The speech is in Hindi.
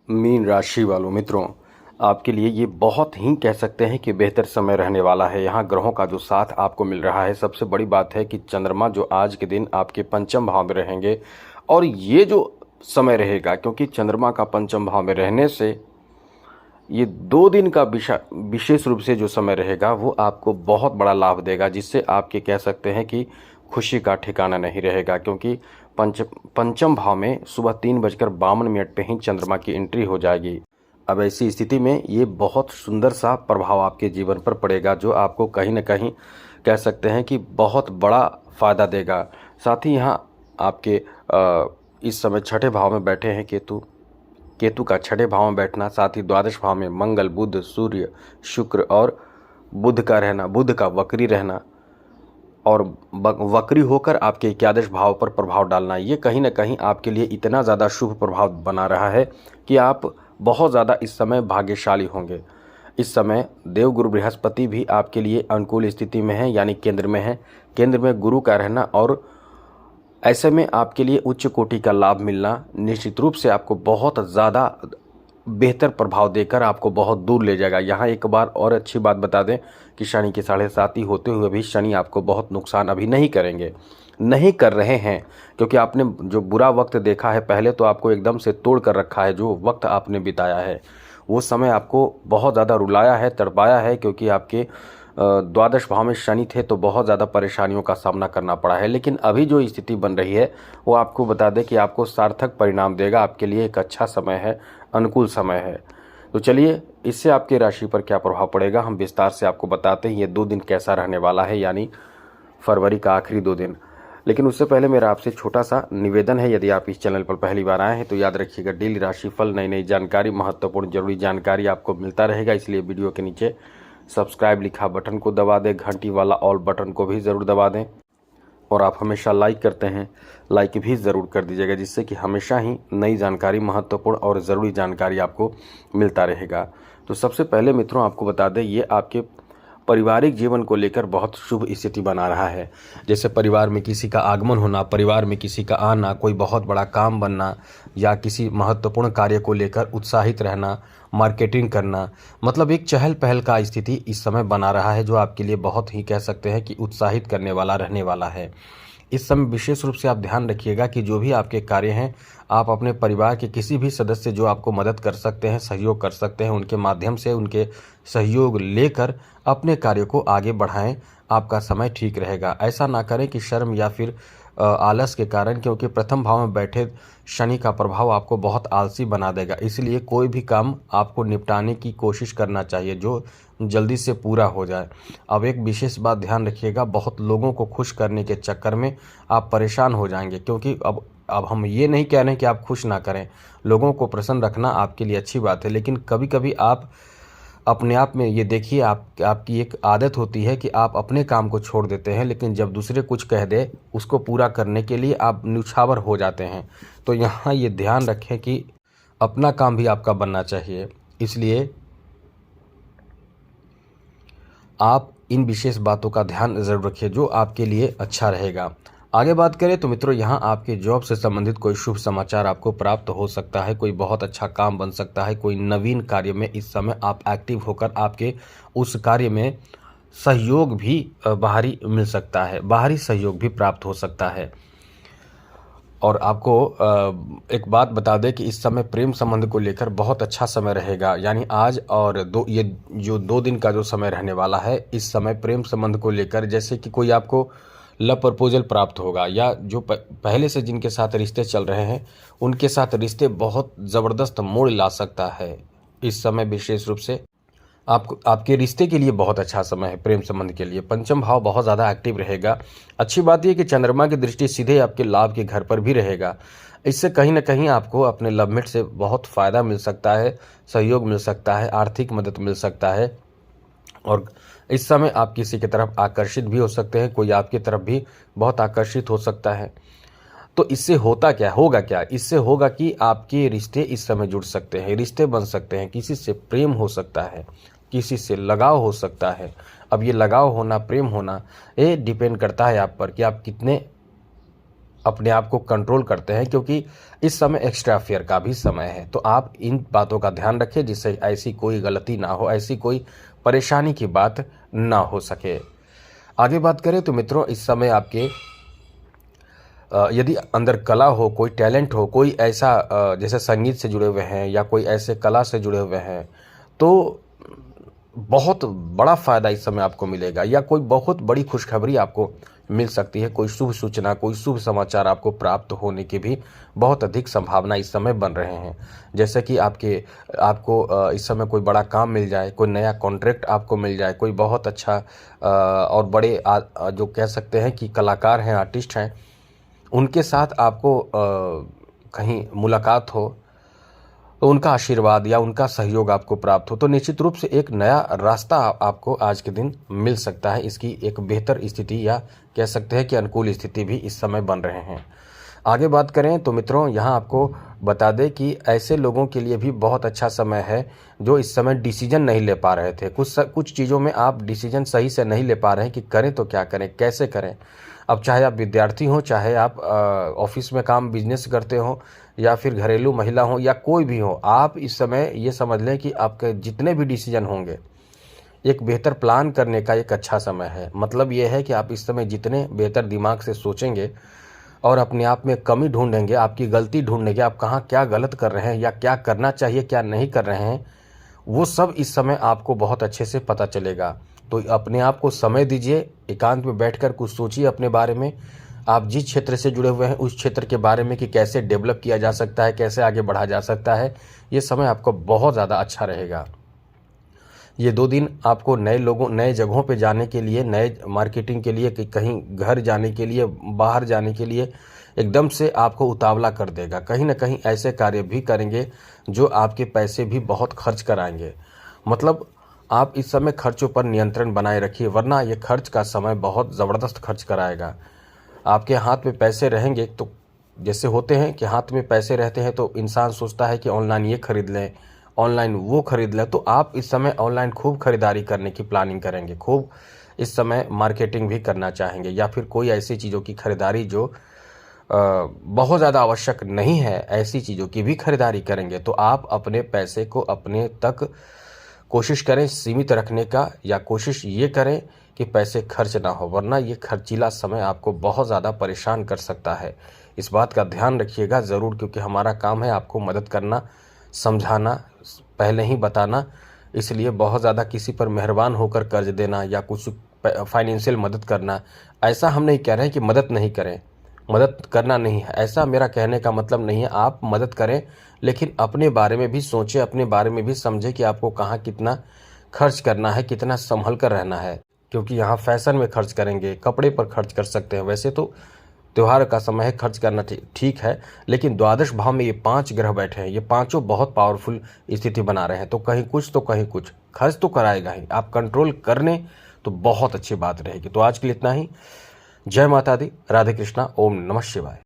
मीन राशि वालों मित्रों, आपके लिए ये बहुत ही कह सकते हैं कि बेहतर समय रहने वाला है। यहाँ ग्रहों का जो साथ आपको मिल रहा है, सबसे बड़ी बात है कि चंद्रमा जो आज के दिन आपके पंचम भाव में रहेंगे। और ये जो समय रहेगा, क्योंकि चंद्रमा का पंचम भाव में रहने से ये 2 दिन का विशेष रूप से जो समय रहेगा वो आपको बहुत बड़ा लाभ देगा, जिससे आपके कह सकते हैं कि खुशी का ठिकाना नहीं रहेगा। क्योंकि पंचम भाव में सुबह 3:52 पे ही चंद्रमा की एंट्री हो जाएगी। अब ऐसी स्थिति में ये बहुत सुंदर सा प्रभाव आपके जीवन पर पड़ेगा, जो आपको कहीं ना कहीं कह सकते हैं कि बहुत बड़ा फायदा देगा। साथ ही यहाँ आपके इस समय छठे भाव में बैठे हैं केतु का छठे भाव में बैठना, साथ ही द्वादश भाव में मंगल, बुध, सूर्य, शुक्र और बुध का रहना, बुध का वक्री रहना और वक्री होकर आपके एकादश भाव पर प्रभाव डालना, ये कहीं ना कहीं आपके लिए इतना ज़्यादा शुभ प्रभाव बना रहा है कि आप बहुत ज़्यादा इस समय भाग्यशाली होंगे। इस समय देवगुरु बृहस्पति भी आपके लिए अनुकूल स्थिति में है, यानी केंद्र में है। केंद्र में गुरु का रहना और ऐसे में आपके लिए उच्च कोटि का लाभ मिलना निश्चित रूप से आपको बहुत ज़्यादा बेहतर प्रभाव देकर आपको बहुत दूर ले जाएगा। यहाँ एक बार और अच्छी बात बता दें कि शनि के 7.5 होते हुए भी शनि आपको बहुत नुकसान अभी नहीं करेंगे, नहीं कर रहे हैं। क्योंकि आपने जो बुरा वक्त देखा है पहले, तो आपको एकदम से तोड़ कर रखा है। जो वक्त आपने बिताया है वो समय आपको बहुत ज़्यादा रुलाया है, तड़पाया है। क्योंकि आपके द्वादश भाव में शनि थे तो बहुत ज़्यादा परेशानियों का सामना करना पड़ा है। लेकिन अभी जो स्थिति बन रही है वो आपको बता दें कि आपको सार्थक परिणाम देगा। आपके लिए एक अच्छा समय है, अनुकूल समय है। तो चलिए, इससे आपकी राशि पर क्या प्रभाव पड़ेगा हम विस्तार से आपको बताते हैं। ये 2 दिन कैसा रहने वाला है, यानी फरवरी का आखिरी 2 दिन। लेकिन उससे पहले मेरा आपसे छोटा सा निवेदन है, यदि आप इस चैनल पर पहली बार आए हैं तो याद रखिएगा, डेली राशिफल, नई नई जानकारी, महत्वपूर्ण जरूरी जानकारी आपको मिलता रहेगा। इसलिए वीडियो के नीचे सब्सक्राइब लिखा बटन को दबा दें, घंटी वाला ऑल बटन को भी ज़रूर दबा दें। और आप हमेशा लाइक करते हैं, लाइक भी ज़रूर कर दीजिएगा, जिससे कि हमेशा ही नई जानकारी, महत्वपूर्ण और ज़रूरी जानकारी आपको मिलता रहेगा। तो सबसे पहले मित्रों आपको बता दें, ये आपके पारिवारिक जीवन को लेकर बहुत शुभ स्थिति बना रहा है। जैसे परिवार में किसी का आगमन होना, परिवार में किसी का आना, कोई बहुत बड़ा काम बनना, या किसी महत्वपूर्ण कार्य को लेकर उत्साहित रहना, मार्केटिंग करना, मतलब एक चहल पहल का स्थिति इस समय बना रहा है, जो आपके लिए बहुत ही कह सकते हैं कि उत्साहित करने वाला रहने वाला है। इस समय विशेष रूप से आप ध्यान रखिएगा कि जो भी आपके कार्य हैं, आप अपने परिवार के किसी भी सदस्य जो आपको मदद कर सकते हैं, सहयोग कर सकते हैं, उनके माध्यम से उनके सहयोग लेकर अपने कार्य को आगे बढ़ाएं। आपका समय ठीक रहेगा। ऐसा ना करें कि शर्म या फिर आलस के कारण, क्योंकि प्रथम भाव में बैठे शनि का प्रभाव आपको बहुत आलसी बना देगा। इसलिए कोई भी काम आपको निपटाने की कोशिश करना चाहिए जो जल्दी से पूरा हो जाए। अब एक विशेष बात ध्यान रखिएगा, बहुत लोगों को खुश करने के चक्कर में आप परेशान हो जाएंगे। क्योंकि अब हम ये नहीं कह रहे हैं कि आप खुश ना करें, लोगों को प्रसन्न रखना आपके लिए अच्छी बात है। लेकिन कभी कभी आप अपने आप में ये देखिए, आपकी एक आदत होती है कि आप अपने काम को छोड़ देते हैं, लेकिन जब दूसरे कुछ कह दे उसको पूरा करने के लिए आप न्यौछावर हो जाते हैं। तो यहाँ ये ध्यान रखें कि अपना काम भी आपका बनना चाहिए। इसलिए आप इन विशेष बातों का ध्यान ज़रूर रखिए, जो आपके लिए अच्छा रहेगा। आगे बात करें तो मित्रों, यहाँ आपके जॉब से संबंधित कोई शुभ समाचार आपको प्राप्त हो सकता है, कोई बहुत अच्छा काम बन सकता है, कोई नवीन कार्य में इस समय आप एक्टिव होकर आपके उस कार्य में सहयोग भी बाहरी मिल सकता है, बाहरी सहयोग भी प्राप्त हो सकता है। और आपको एक बात बता दें कि इस समय प्रेम संबंध को लेकर बहुत अच्छा समय रहेगा। यानी आज और ये जो 2 दिन का जो समय रहने वाला है, इस समय प्रेम संबंध को लेकर, जैसे कि कोई आपको लव प्रपोजल प्राप्त होगा, या जो पहले से जिनके साथ रिश्ते चल रहे हैं उनके साथ रिश्ते बहुत ज़बरदस्त मोड़ ला सकता है। इस समय विशेष रूप से आपके रिश्ते के लिए बहुत अच्छा समय है। प्रेम संबंध के लिए पंचम भाव बहुत ज़्यादा एक्टिव रहेगा। अच्छी बात यह कि चंद्रमा की दृष्टि सीधे आपके लाभ के घर पर भी रहेगा। इससे कहीं ना कहीं आपको अपने लवमेट से बहुत फ़ायदा मिल सकता है, सहयोग मिल सकता है, आर्थिक मदद मिल सकता है। और इस समय आप किसी की तरफ आकर्षित भी हो सकते हैं, कोई आपकी तरफ भी बहुत आकर्षित हो सकता है। तो इससे होगा क्या, इससे होगा कि आपके रिश्ते इस समय जुड़ सकते हैं, रिश्ते बन सकते हैं, किसी से प्रेम हो सकता है, किसी से लगाव हो सकता है। अब ये लगाव होना, प्रेम होना, ये डिपेंड करता है आप पर कि आप कितने अपने आप को कंट्रोल करते हैं, क्योंकि इस समय एक्स्ट्रा अफेयर का भी समय है। तो आप इन बातों का ध्यान रखें जिससे ऐसी कोई गलती ना हो, ऐसी कोई परेशानी की बात ना हो सके। आगे बात करें तो मित्रों, इस समय आपके यदि अंदर कला हो, कोई टैलेंट हो, कोई ऐसा जैसे संगीत से जुड़े हुए हैं या कोई ऐसे कला से जुड़े हुए हैं, तो बहुत बड़ा फ़ायदा इस समय आपको मिलेगा, या कोई बहुत बड़ी खुशखबरी आपको मिल सकती है। कोई शुभ सूचना, कोई शुभ समाचार आपको प्राप्त होने की भी बहुत अधिक संभावना इस समय बन रहे हैं। जैसे कि आपको इस समय कोई बड़ा काम मिल जाए, कोई नया कॉन्ट्रैक्ट आपको मिल जाए, कोई बहुत अच्छा और बड़े जो कह सकते हैं कि कलाकार हैं, आर्टिस्ट हैं, उनके साथ आपको कहीं मुलाकात हो, तो उनका आशीर्वाद या उनका सहयोग आपको प्राप्त हो, तो निश्चित रूप से एक नया रास्ता आपको आज के दिन मिल सकता है। इसकी एक बेहतर स्थिति या कह सकते हैं कि अनुकूल स्थिति भी इस समय बन रहे हैं। आगे बात करें तो मित्रों, यहाँ आपको बता दें कि ऐसे लोगों के लिए भी बहुत अच्छा समय है जो इस समय डिसीजन नहीं ले पा रहे थे। कुछ चीज़ों में आप डिसीजन सही से नहीं ले पा रहे हैं कि करें तो क्या करें, कैसे करें। अब चाहे आप विद्यार्थी हों, चाहे आप ऑफिस में काम बिजनेस करते हो, या फिर घरेलू महिला हो, या कोई भी हो, आप इस समय ये समझ लें कि आपके जितने भी डिसीजन होंगे, एक बेहतर प्लान करने का एक अच्छा समय है। मतलब ये है कि आप इस समय जितने बेहतर दिमाग से सोचेंगे और अपने आप में कमी ढूंढेंगे, आपकी गलती ढूंढेंगे, आप कहाँ क्या गलत कर रहे हैं या क्या करना चाहिए, क्या नहीं कर रहे हैं, वो सब इस समय आपको बहुत अच्छे से पता चलेगा। तो अपने आप को समय दीजिए, एकांत में बैठकर कुछ सोचिए अपने बारे में, आप जिस क्षेत्र से जुड़े हुए हैं उस क्षेत्र के बारे में कि कैसे डेवलप किया जा सकता है, कैसे आगे बढ़ा जा सकता है। ये समय आपको बहुत ज़्यादा अच्छा रहेगा। ये 2 दिन आपको नए जगहों पे जाने के लिए, नए मार्केटिंग के लिए, कि कहीं घर जाने के लिए, बाहर जाने के लिए एकदम से आपको उतावला कर देगा। कहीं ना कहीं ऐसे कार्य भी करेंगे जो आपके पैसे भी बहुत खर्च कराएंगे। मतलब आप इस समय खर्चों पर नियंत्रण बनाए रखिए, वरना ये खर्च का समय बहुत ज़बरदस्त खर्च कराएगा। आपके हाथ में पैसे रहेंगे तो जैसे होते हैं कि हाथ में पैसे रहते हैं तो इंसान सोचता है कि ऑनलाइन ये खरीद लें, ऑनलाइन वो खरीद लें। तो आप इस समय ऑनलाइन खूब खरीदारी करने की प्लानिंग करेंगे, खूब इस समय मार्केटिंग भी करना चाहेंगे, या फिर कोई ऐसी चीज़ों की खरीदारी जो बहुत ज़्यादा आवश्यक नहीं है, ऐसी चीज़ों की भी खरीदारी करेंगे। तो आप अपने पैसे को अपने तक कोशिश करें सीमित रखने का, या कोशिश ये करें कि पैसे खर्च ना हो, वरना ये खर्चीला समय आपको बहुत ज़्यादा परेशान कर सकता है। इस बात का ध्यान रखिएगा ज़रूर, क्योंकि हमारा काम है आपको मदद करना, समझाना, पहले ही बताना। इसलिए बहुत ज़्यादा किसी पर मेहरबान होकर कर्ज देना या कुछ फाइनेंशियल मदद करना, ऐसा हम नहीं कह रहे हैं कि मदद नहीं करें, मदद करना नहीं है, ऐसा मेरा कहने का मतलब नहीं है। आप मदद करें, लेकिन अपने बारे में भी सोचें, अपने बारे में भी समझें कि आपको कहाँ कितना खर्च करना है, कितना संभल कर रहना है। क्योंकि यहाँ फैशन में खर्च करेंगे, कपड़े पर खर्च कर सकते हैं। वैसे तो त्यौहार का समय है, खर्च करना ठीक है, लेकिन द्वादश भाव में ये 5 ग्रह बैठे हैं, ये पांचों बहुत पावरफुल स्थिति बना रहे हैं। तो कहीं कुछ खर्च तो कराएगा ही। आप कंट्रोल करने तो बहुत अच्छी बात रहेगी। तो आज के लिए इतना ही। जय माता दी, राधे कृष्णा, ओम नमः शिवाय।